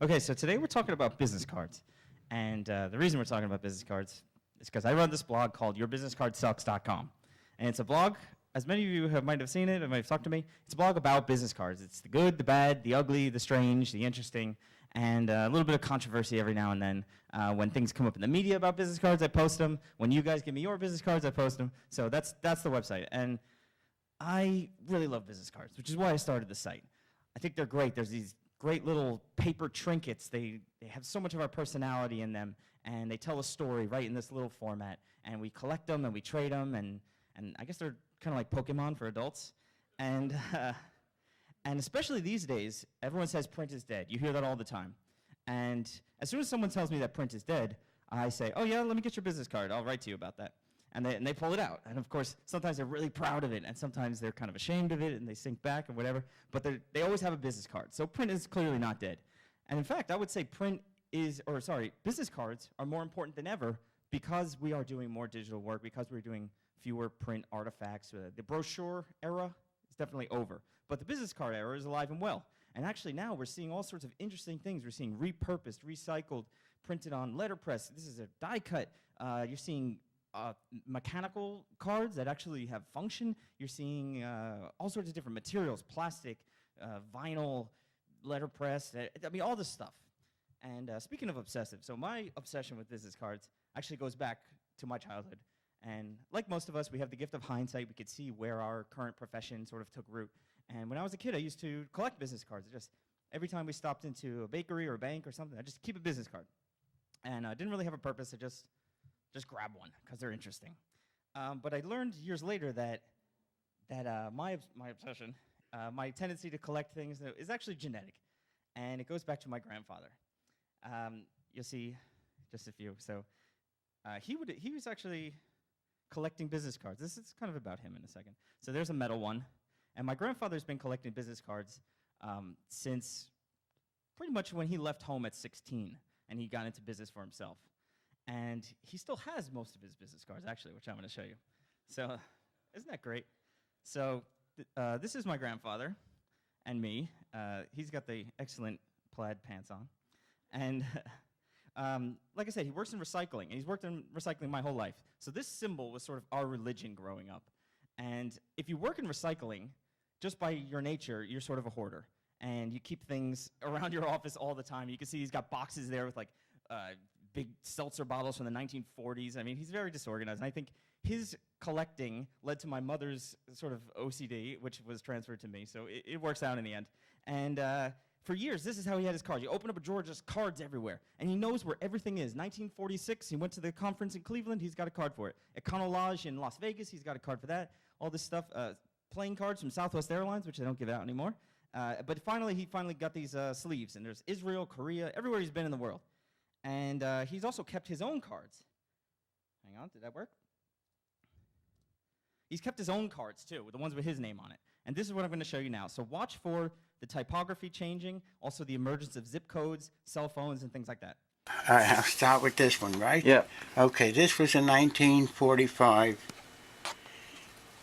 Okay, so today we're talking about business cards. And the reason we're talking about business cards is because I run this blog called YourBusinessCardSucks.com. And it's a blog, as many of you might have seen it, or might have talked to me, it's a blog about business cards. It's the good, the bad, the ugly, the strange, the interesting, and a little bit of controversy every now and then. When things come up in the media about business cards, I post them. When you guys give me your business cards, I post them. So that's the website. And I really love business cards, which is why I started the site. I think they're great. There's these great little paper trinkets. They have so much of our personality in them, and they tell a story right in this little format. And we collect them, and we trade them, and I guess they're kind of like Pokemon for adults. And especially these days, everyone says print is dead. You hear that all the time. And as soon as someone tells me that print is dead, I say, oh yeah, let me get your business card. I'll write to you about that. And they pull it out. And of course, sometimes they're really proud of it, and sometimes they're kind of ashamed of it, and they sink back and whatever. But they always have a business card. So print is clearly not dead. And in fact, I would say business cards are more important than ever because we are doing more digital work, because we're doing fewer print artifacts. The brochure era is definitely over. But the business card era is alive and well. And actually now we're seeing all sorts of interesting things. We're seeing repurposed, recycled, printed on letterpress. This is a die cut. You're seeing mechanical cards that actually have function. You're seeing all sorts of different materials, plastic, vinyl, letterpress, I mean, all this stuff. And speaking of obsessive, so my obsession with business cards actually goes back to my childhood. And like most of us, we have the gift of hindsight. We could see where our current profession sort of took root. And when I was a kid, I used to collect business cards. Every time we stopped into a bakery or a bank or something, I'd just keep a business card. And I didn't really have a purpose. I just grab one because they're interesting. But I learned years later that my obsession, my tendency to collect things is actually genetic. And it goes back to my grandfather. You'll see just a few. So he was actually collecting business cards. This is kind of about him in a second. So there's a metal one. And my grandfather's been collecting business cards since pretty much when he left home at 16 and he got into business for himself. And he still has most of his business cards, actually, which I'm going to show you. So isn't that great? So this is my grandfather and me. He's got the excellent plaid pants on. And like I said, he works in recycling, and he's worked in recycling my whole life. So this symbol was sort of our religion growing up. And if you work in recycling, just by your nature, you're sort of a hoarder. And you keep things around your office all the time. You can see he's got boxes there with like big seltzer bottles from the 1940s. I mean, he's very disorganized. And I think his collecting led to my mother's sort of OCD, which was transferred to me. So it works out in the end. And for years, this is how he had his cards. You open up a drawer, just cards everywhere. And he knows where everything is. 1946, he went to the conference in Cleveland, he's got a card for it. Econo Lodge in Las Vegas, he's got a card for that. All this stuff. Playing cards from Southwest Airlines, which they don't give out anymore. But he finally got these sleeves. And there's Israel, Korea, everywhere he's been in the world. And he's also kept his own cards. Hang on, did that work? He's kept his own cards, too, with the ones with his name on it. And this is what I'm going to show you now. So watch for the typography changing, also the emergence of zip codes, cell phones, and things like that. All right, I'll start with this one, right? Yeah. Okay, this was in 1945,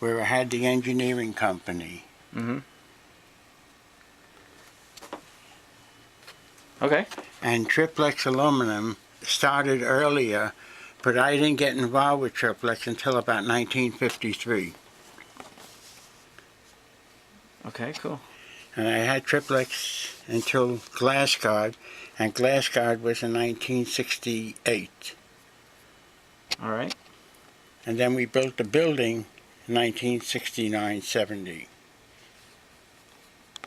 where I had the engineering company. Mm-hmm. Okay. And triplex aluminum started earlier, but I didn't get involved with triplex until about 1953. Okay, cool. And I had triplex until glass guard, and glass guard was in 1968. All right. And then we built the building in 1969-70.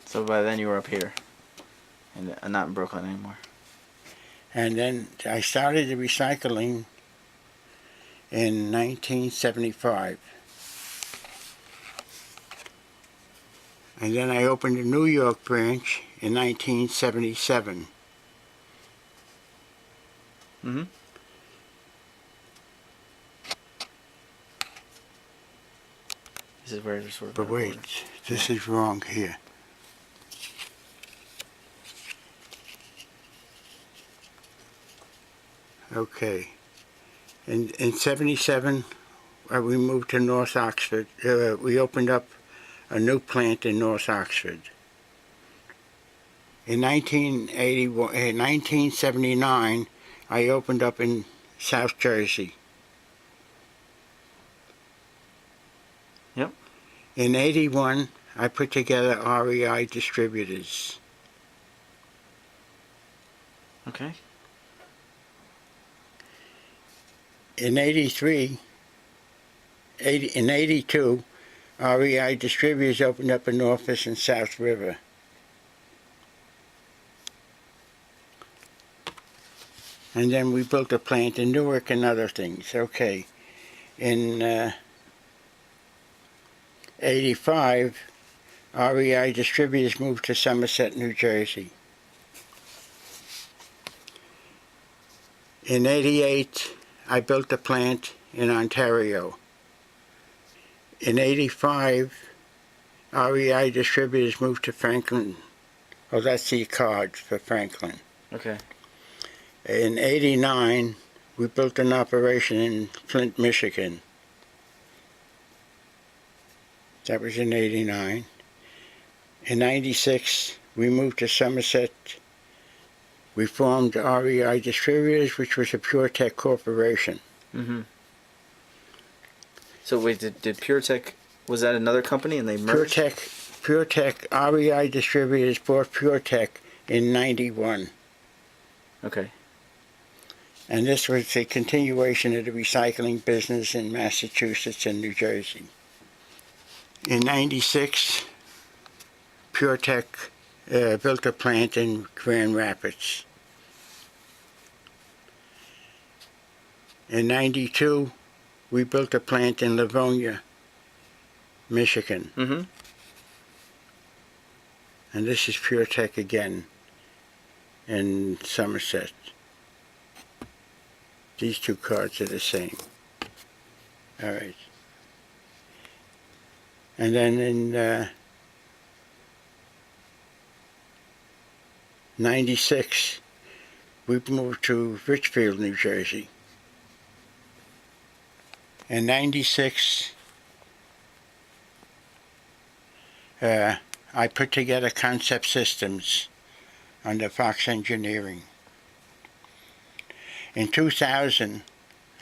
So by then you were up here, and not in Brooklyn anymore. And then I started the recycling in 1975. And then I opened a New York branch in 1977. Mm-hmm. This is where it's sort of But wait, this is wrong here. Okay. In 77, we moved to North Oxford. We opened up a new plant in North Oxford. In 1979, I opened up in South Jersey. Yep. In 81, I put together REI Distributors. Okay. In 82, REI Distributors opened up an office in South River. And then we built a plant in Newark and other things. Okay. In 85, REI Distributors moved to Somerset, New Jersey. In 88, I built a plant in Ontario. In 85, REI Distributors moved to Franklin. Oh, that's the cards for Franklin. Okay. In 89, we built an operation in Flint, Michigan. That was in 89. In 96, we moved to Somerset. We formed REI Distributors, which was a PureTech corporation. Mm-hmm. So wait, did PureTech, was that another company and they merged? PureTech, REI Distributors bought PureTech in 91. Okay. And this was a continuation of the recycling business in Massachusetts and New Jersey. In 96, PureTech built a plant in Grand Rapids. In 92, we built a plant in Livonia, Michigan. Mm-hmm. And this is PureTech again in Somerset. These two cards are the same. All right. And then in 96, we moved to Richfield, New Jersey. In 96, I put together Concept Systems under Fox Engineering. In 2000,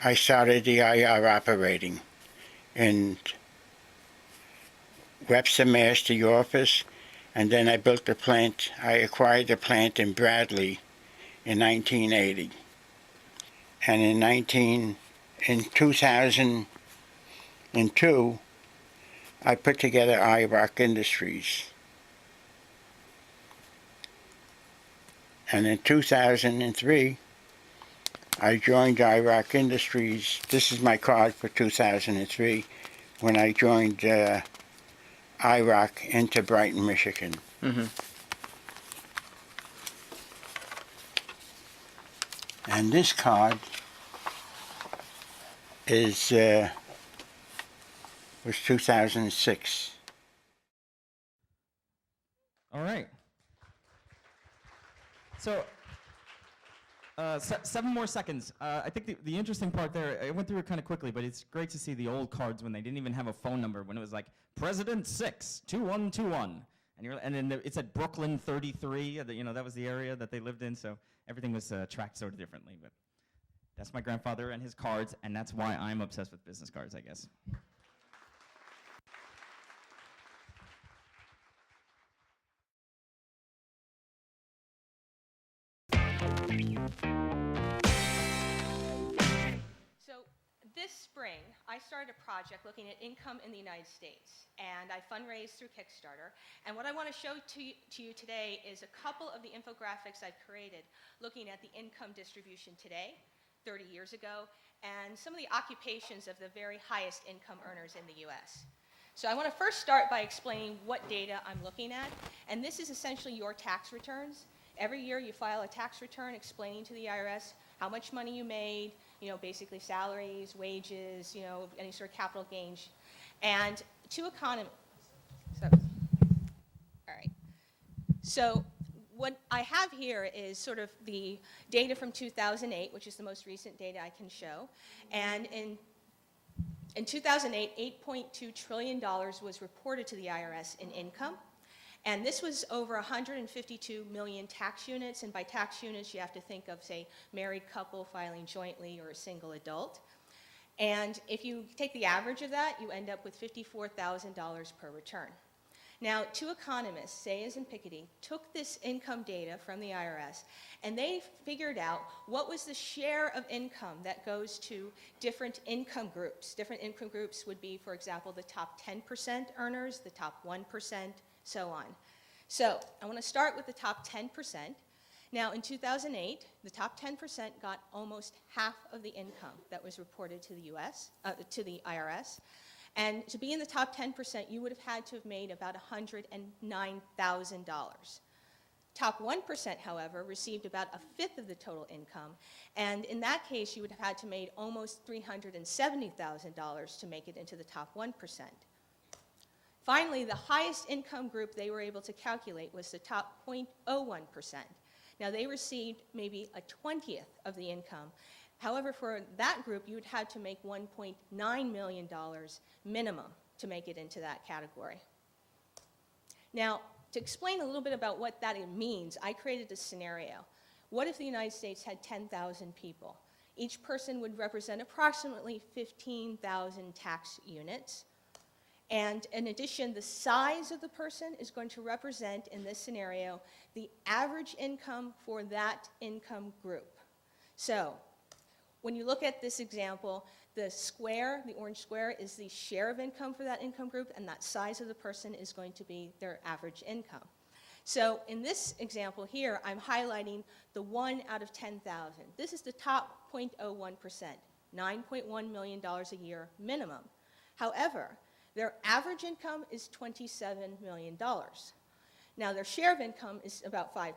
I started the IR operating in Webster, Mass, the office, and then I built the plant. I acquired the plant in Bradley in 1980. And in 2002, I put together IROC Industries. And in 2003, I joined IROC Industries. This is my card for 2003, when I joined IROC into Brighton, Michigan. Mm-hmm. And this card is was 2006. All right. So, 7 more seconds. I think the interesting part there, I went through it kind of quickly, but it's great to see the old cards when they didn't even have a phone number, when it was like President 6, 2121. And then it said Brooklyn 33, that was the area that they lived in, so everything was tracked sort of differently. But that's my grandfather and his cards, and that's why I'm obsessed with business cards, I guess. So this spring, I started a project looking at income in the United States, and I fundraised through Kickstarter. And what I want to show to you today is a couple of the infographics I've created looking at the income distribution today, 30 years ago, and some of the occupations of the very highest income earners in the U.S. So I want to first start by explaining what data I'm looking at, and this is essentially your tax returns. Every year you file a tax return explaining to the IRS how much money you made, basically salaries, wages, any sort of capital gains. And two economists, all right. So what I have here is sort of the data from 2008, which is the most recent data I can show. And in 2008, $8.2 trillion was reported to the IRS in income. And this was over 152 million tax units. And by tax units, you have to think of, say, married couple filing jointly or a single adult. And if you take the average of that, you end up with $54,000 per return. Now, two economists, Sayers and Piketty, took this income data from the IRS, and they figured out what was the share of income that goes to different income groups. Different income groups would be, for example, the top 10% earners, the top 1%, so on. So I want to start with the top 10%. Now, in 2008, the top 10% got almost half of the income that was reported to the IRS. And to be in the top 10%, you would have had to have made about $109,000. Top 1%, however, received about a fifth of the total income. And in that case, you would have had to made almost $370,000 to make it into the top 1%. Finally, the highest income group they were able to calculate was the top 0.01%. Now, they received maybe a 20th of the income. However, for that group, you would have to make $1.9 million minimum to make it into that category. Now, to explain a little bit about what that means, I created a scenario. What if the United States had 10,000 people? Each person would represent approximately 15,000 tax units. And in addition, the size of the person is going to represent, in this scenario, the average income for that income group. So, when you look at this example, the square, the orange square, is the share of income for that income group, and that size of the person is going to be their average income. So in this example here, I'm highlighting the 1 out of 10,000. This is the top 0.01%, $9.1 million a year minimum. However, their average income is $27 million. Now, their share of income is about 5%.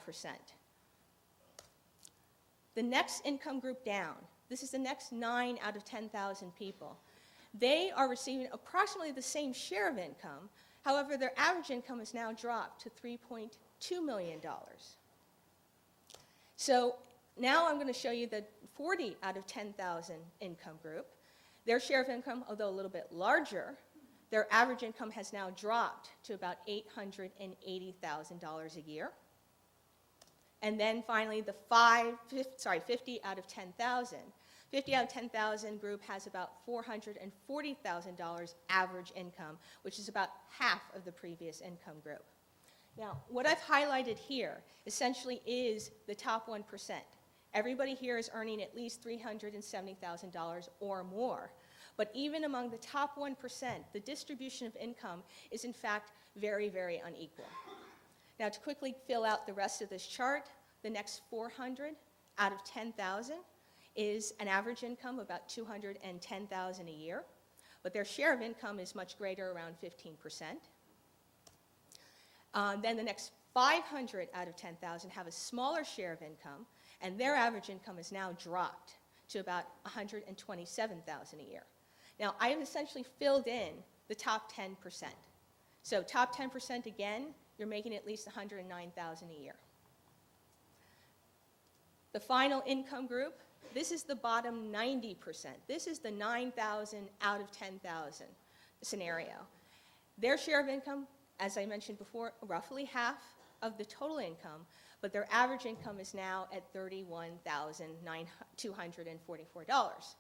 The next income group down, this is the next 9 out of 10,000 people. They are receiving approximately the same share of income. However, their average income has now dropped to $3.2 million. So now I'm going to show you the 40 out of 10,000 income group. Their share of income, although a little bit larger, their average income has now dropped to about $880,000 a year. And then finally, the 50 out of 10,000. 50 out of 10,000 group has about $440,000 average income, which is about half of the previous income group. Now, what I've highlighted here essentially is the top 1%. Everybody here is earning at least $370,000 or more. But even among the top 1%, the distribution of income is in fact very, very unequal. Now, to quickly fill out the rest of this chart, the next 400 out of 10,000 is an average income of about $210,000 a year, but their share of income is much greater, around 15%. Then the next 500 out of 10,000 have a smaller share of income, and their average income has now dropped to about $127,000 a year. Now, I have essentially filled in the top 10%. So top 10% again, you're making at least $109,000 a year. The final income group, this is the bottom 90%. This is the 9,000 out of 10,000 scenario. Their share of income, as I mentioned before, roughly half of the total income, but their average income is now at $31,244.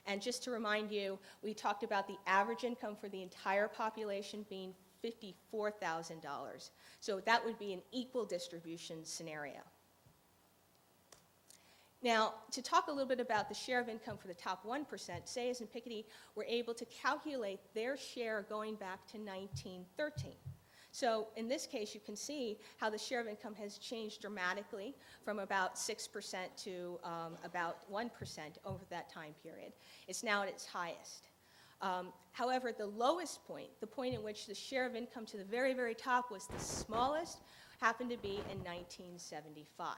And just to remind you, we talked about the average income for the entire population being $54,000. So that would be an equal distribution scenario. Now, to talk a little bit about the share of income for the top 1%, Sayers and Piketty were able to calculate their share going back to 1913. So in this case, you can see how the share of income has changed dramatically from about 6% to about 1% over that time period. It's now at its highest. However, the lowest point, the point in which the share of income to the very, very top was the smallest, happened to be in 1975.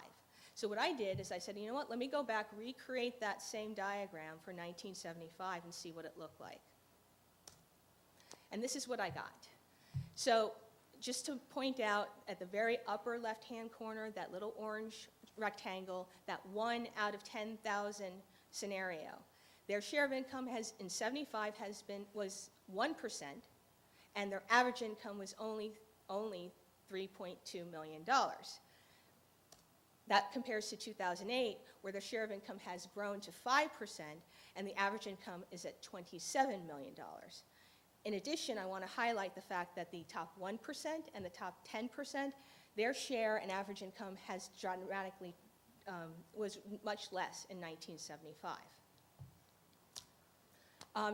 So what I did is I said, you know what, let me go back, recreate that same diagram for 1975 and see what it looked like. And this is what I got. So just to point out, at the very upper left-hand corner, that little orange rectangle, that 1 out of 10,000 scenario, their share of income in 75 was 1%, and their average income was only $3.2 million. That compares to 2008, where their share of income has grown to 5%, and the average income is at $27 million. In addition, I want to highlight the fact that the top 1% and the top 10%, their share and average income has dramatically, was much less in 1975.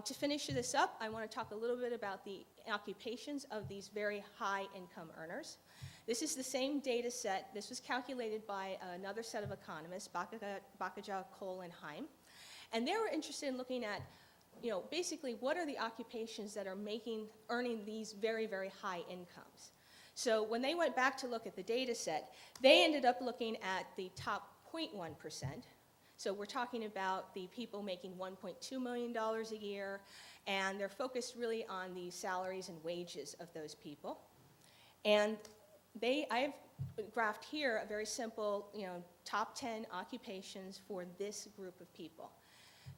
To finish this up, I want to talk a little bit about the occupations of these very high income earners. This is the same data set. This was calculated by another set of economists, Bakaja, Cole, and Heim. And they were interested in looking at, basically what are the occupations that are earning these very, very high incomes. So when they went back to look at the data set, they ended up looking at the top 0.1%. So we're talking about the people making $1.2 million a year, and they're focused really on the salaries and wages of those people. And I've graphed here a very simple, top 10 occupations for this group of people.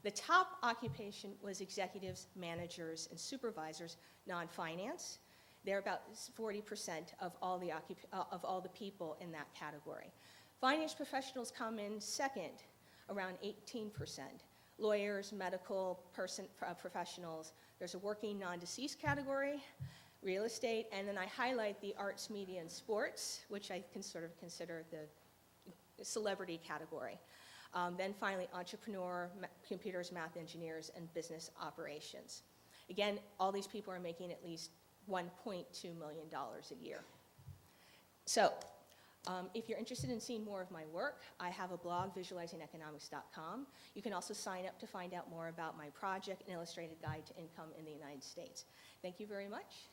The top occupation was executives, managers, and supervisors, non-finance. They're about 40% of all the people in that category. Finance professionals come in second, around 18%. Lawyers, medical professionals. There's a working non-deceased category, real estate, and then I highlight the arts, media, and sports, which I can sort of consider the celebrity category. Then finally, entrepreneur, computers, math engineers, and business operations. Again, all these people are making at least $1.2 million a year. So, if you're interested in seeing more of my work, I have a blog, visualizingeconomics.com. You can also sign up to find out more about my project, An Illustrated Guide to Income in the United States. Thank you very much.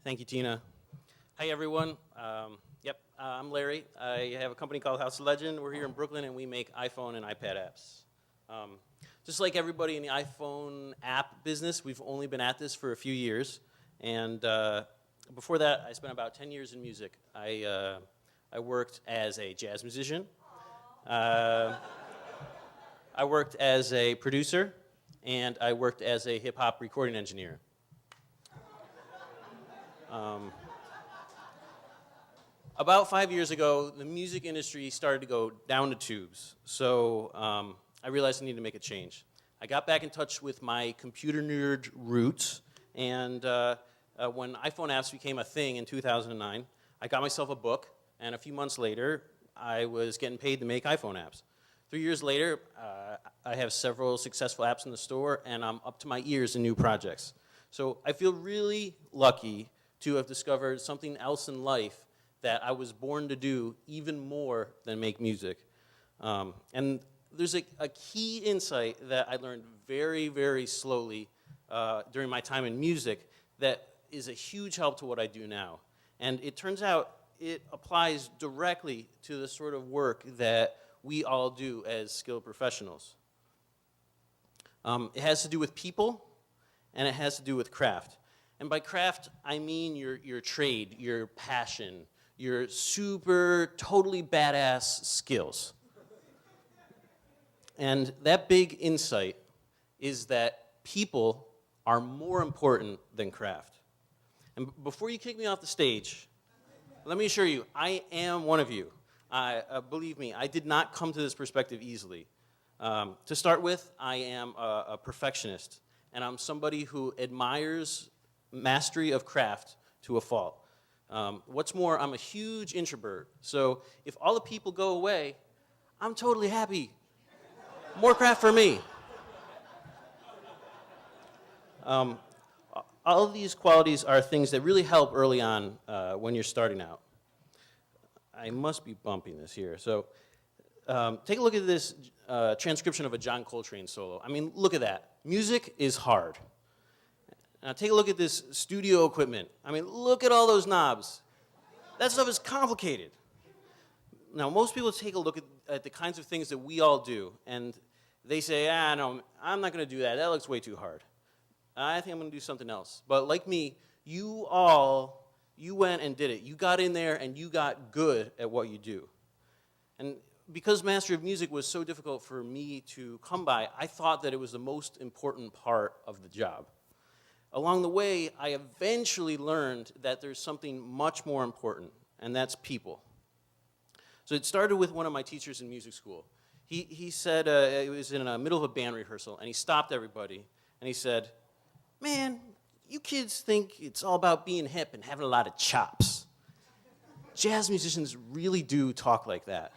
Thank you, Tina. Hi, everyone. I'm Larry. I have a company called House of Legend. We're here in Brooklyn, and we make iPhone and iPad apps. Just like everybody in the iPhone app business, we've only been at this for a few years. And before that, I spent about 10 years in music. I worked as a jazz musician. I worked as a producer, and I worked as a hip-hop recording engineer. About 5 years ago, the music industry started to go down the tubes. So I realized I needed to make a change. I got back in touch with my computer nerd roots, and when iPhone apps became a thing in 2009, I got myself a book, and a few months later, I was getting paid to make iPhone apps. 3 years later, I have several successful apps in the store, and I'm up to my ears in new projects. So I feel really lucky to have discovered something else in life that I was born to do even more than make music. And there's a key insight that I learned very, very slowly during my time in music that is a huge help to what I do now. And it turns out it applies directly to the sort of work that we all do as skilled professionals. It has to do with people, and it has to do with craft. And by craft, I mean your trade, your passion, your super, totally badass skills. And that big insight is that people are more important than craft. And before you kick me off the stage, let me assure you, I am one of you. Believe me, I did not come to this perspective easily. To start with, I am a perfectionist, and I'm somebody who admires mastery of craft to a fault. What's more, I'm a huge introvert, so if all the people go away, I'm totally happy. More craft for me. All of these qualities are things that really help early on when you're starting out. I must be bumping this here. So take a look at this transcription of a John Coltrane solo. I mean, look at that. Music is hard. Now take a look at this studio equipment. I mean, look at all those knobs. That stuff is complicated. Now, most people take a look at the kinds of things that we all do, and they say, no, I'm not going to do that. That looks way too hard. I think I'm going to do something else. But like me, you went and did it. You got in there, and you got good at what you do. And because mastery of music was so difficult for me to come by, I thought that it was the most important part of the job. Along the way, I eventually learned that there's something much more important, and that's people. So it started with one of my teachers in music school. He said, it was in the middle of a band rehearsal, and he stopped everybody, and he said, man, you kids think it's all about being hip and having a lot of chops. Jazz musicians really do talk like that.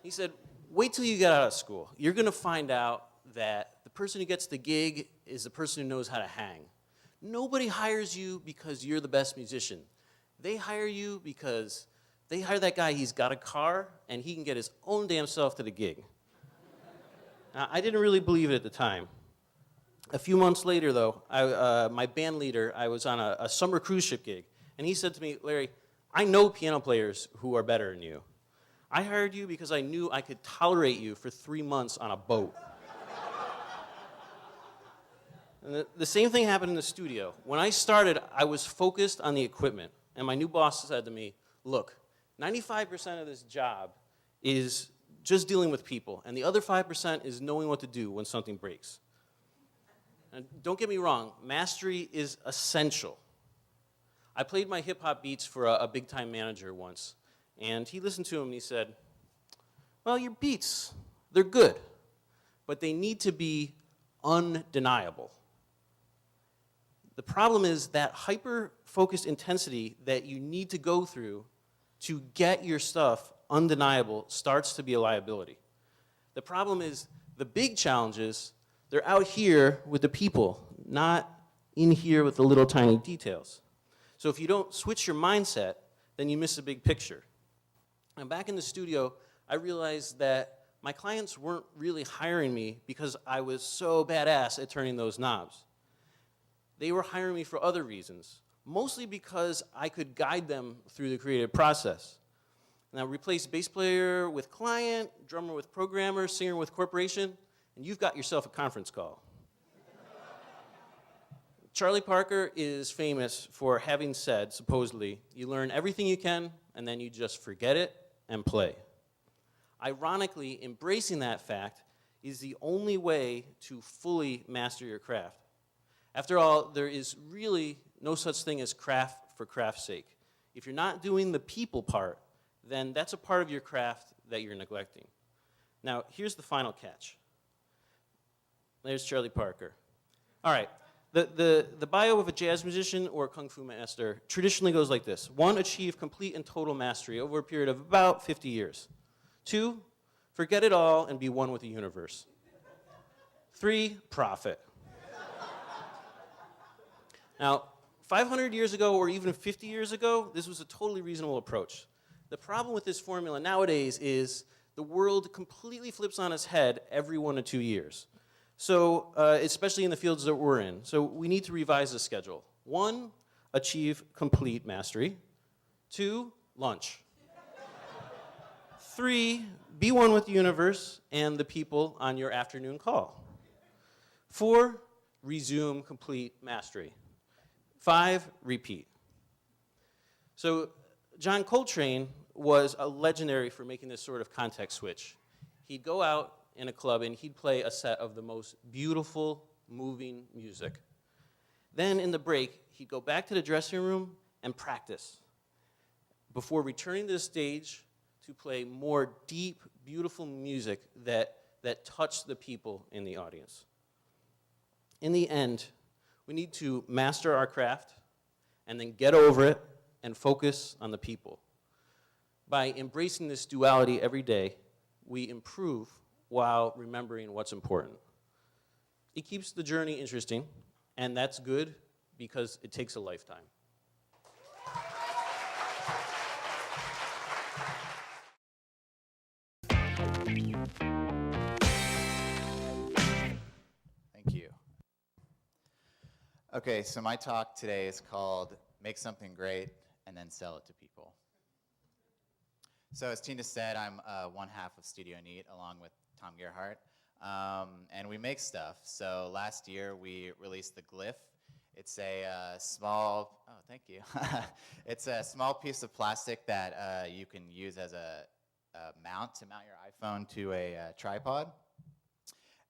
He said, wait till you get out of school. You're going to find out that the person who gets the gig is the person who knows how to hang. Nobody hires you because you're the best musician. They hire you because they hire that guy, he's got a car, and he can get his own damn self to the gig. Now, I didn't really believe it at the time. A few months later, though, my band leader, I was on a summer cruise ship gig, and he said to me, Larry, I know piano players who are better than you. I hired you because I knew I could tolerate you for 3 months on a boat. And the same thing happened in the studio. When I started, I was focused on the equipment. And my new boss said to me, look, 95% of this job is just dealing with people. And the other 5% is knowing what to do when something breaks. And don't get me wrong, mastery is essential. I played my hip-hop beats for a big-time manager once. And he listened to them and he said, well, your beats, they're good. But they need to be undeniable. The problem is that hyper-focused intensity that you need to go through to get your stuff undeniable starts to be a liability. The problem is the big challenges, they're out here with the people, not in here with the little tiny details. So if you don't switch your mindset, then you miss a big picture. And back in the studio, I realized that my clients weren't really hiring me because I was so badass at turning those knobs. They were hiring me for other reasons, mostly because I could guide them through the creative process. Now, replace bass player with client, drummer with programmer, singer with corporation, and you've got yourself a conference call. Charlie Parker is famous for having said, supposedly, you learn everything you can, and then you just forget it and play. Ironically, embracing that fact is the only way to fully master your craft. After all, there is really no such thing as craft for craft's sake. If you're not doing the people part, then that's a part of your craft that you're neglecting. Now, here's the final catch. There's Charlie Parker. All right, the bio of a jazz musician or a kung fu master traditionally goes like this. 1, achieve complete and total mastery over a period of about 50 years. 2, forget it all and be one with the universe. 3, profit. Now, 500 years ago or even 50 years ago, this was a totally reasonable approach. The problem with this formula nowadays is the world completely flips on its head every 1 to 2 years. So, especially in the fields that we're in. So we need to revise the schedule. 1, achieve complete mastery. 2, lunch. 3, be one with the universe and the people on your afternoon call. 4, resume complete mastery. 5, repeat. So John Coltrane was a legendary for making this sort of context switch. He'd go out in a club and he'd play a set of the most beautiful, moving music. Then in the break, he'd go back to the dressing room and practice before returning to the stage to play more deep, beautiful music that touched the people in the audience. In the end, we need to master our craft and then get over it and focus on the people. By embracing this duality every day, we improve while remembering what's important. It keeps the journey interesting, and that's good because it takes a lifetime. Thank you. Okay, so my talk today is called Make Something Great and Then Sell It to People. So as Tina said, I'm one half of Studio Neat along with Tom Gerhardt, and we make stuff. So last year we released the Glyph. It's a small, oh thank you. It's a small piece of plastic that you can use as a mount to mount your iPhone to a tripod.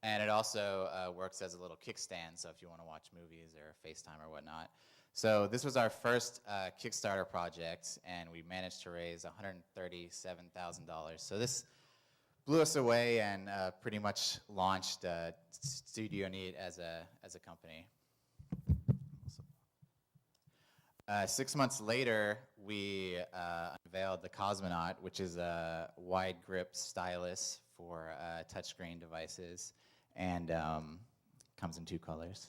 And it also works as a little kickstand, so if you want to watch movies or FaceTime or whatnot. So this was our first Kickstarter project, and we managed to raise $137,000. So this blew us away and pretty much launched Studio Neat as a company. 6 months later, we unveiled the Cosmonaut, which is a wide grip stylus for touchscreen devices, and comes in 2 colors.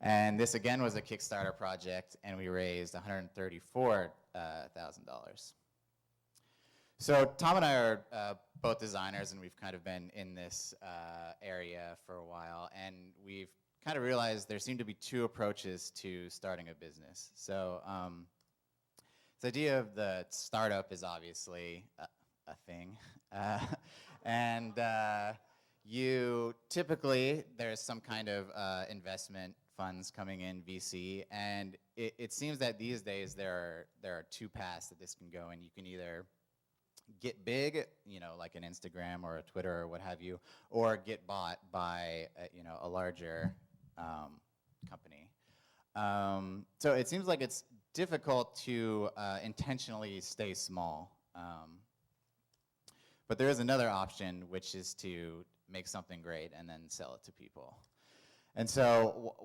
And this again was a Kickstarter project, and we raised $134,000. So Tom and I are both designers, and we've kind of been in this area for a while, and we've kind of realized there seem to be 2 approaches to starting a business. So this idea of the startup is obviously a thing. And you typically, there's some kind of investment funds coming in, VC, and it seems that these days there are 2 paths that this can go, and you can either get big, you know, like an Instagram or a Twitter or what have you, or get bought by a larger company. So it seems like it's difficult to intentionally stay small. But there is another option, which is to make something great and then sell it to people. And so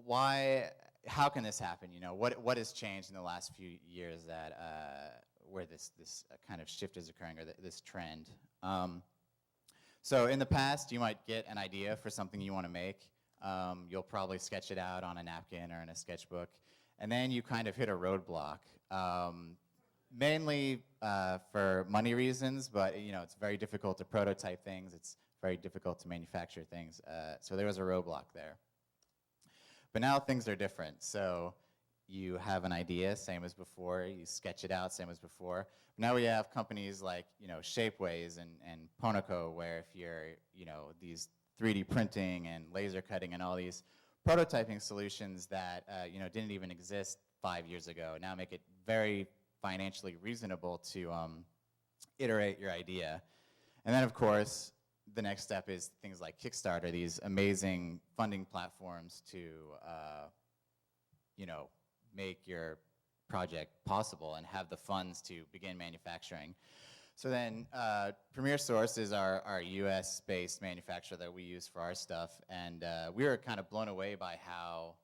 how can this happen? You know, what has changed in the last few years that where this kind of shift is occurring, or this trend? So in the past, you might get an idea for something you want to make. You'll probably sketch it out on a napkin or in a sketchbook, and then you kind of hit a roadblock. Mainly for money reasons, but you know, it's very difficult to prototype things. It's very difficult to manufacture things. So there was a roadblock there. But now things are different. So you have an idea, same as before. You sketch it out, same as before. Now we have companies like, you know, Shapeways and Ponoco, where if you're, you know, these 3D printing and laser cutting and all these prototyping solutions that you know, didn't even exist 5 years ago, now make it very financially reasonable to iterate your idea. And then, of course, the next step is things like Kickstarter, these amazing funding platforms to, you know, make your project possible and have the funds to begin manufacturing. So then Premier Source is our US-based manufacturer that we use for our stuff, and we were kind of blown away by how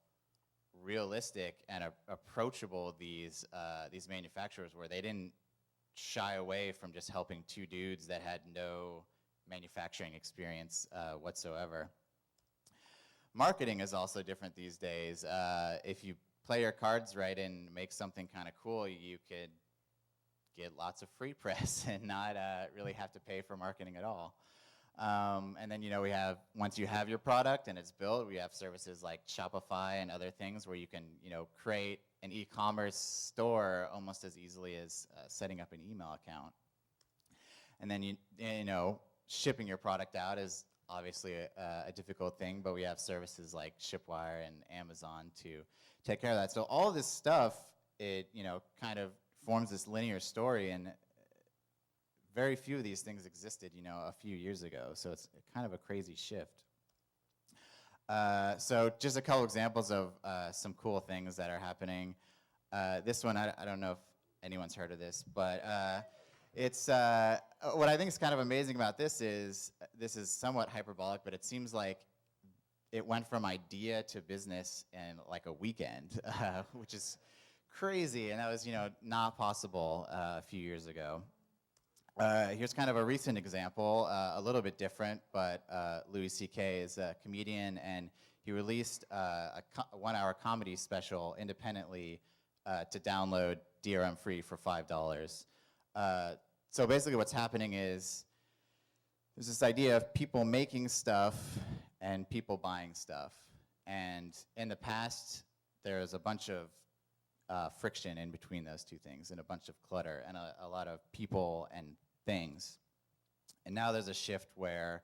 realistic and approachable these manufacturers were. They didn't shy away from just helping 2 dudes that had no manufacturing experience whatsoever. Marketing is also different these days. If you play your cards right and make something kind of cool, you could get lots of free press and not really have to pay for marketing at all. And then, you know, once you have your product and it's built, we have services like Shopify and other things where you can, you know, create an e-commerce store almost as easily as setting up an email account. And then, you know, shipping your product out is obviously a difficult thing, but we have services like Shipwire and Amazon to take care of that. So all of this stuff, it, you know, kind of forms this linear story, and very few of these things existed, you know, a few years ago. So it's kind of a crazy shift. So just a couple examples of some cool things that are happening. This one, I don't know if anyone's heard of this, but it's what I think is kind of amazing about this is somewhat hyperbolic, but it seems like it went from idea to business in like a weekend, which is crazy, and that was, you know, not possible a few years ago. Here's kind of a recent example, a little bit different, but Louis C.K. is a comedian, and he released a 1-hour comedy special independently to download DRM free for $5. So basically what's happening is there's this idea of people making stuff and people buying stuff. And in the past, there's a bunch of friction in between those two things, and a bunch of clutter, and a lot of people and things. And now there's a shift where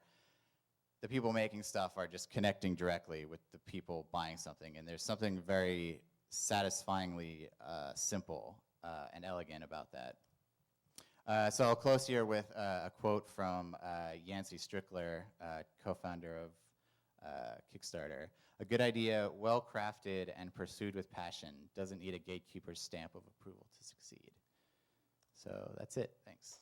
the people making stuff are just connecting directly with the people buying something, and there's something very satisfyingly simple and elegant about that. So I'll close here with a quote from Yancey Strickler, co-founder of Kickstarter. "A good idea, well crafted and pursued with passion, doesn't need a gatekeeper's stamp of approval to succeed." So that's it. Thanks.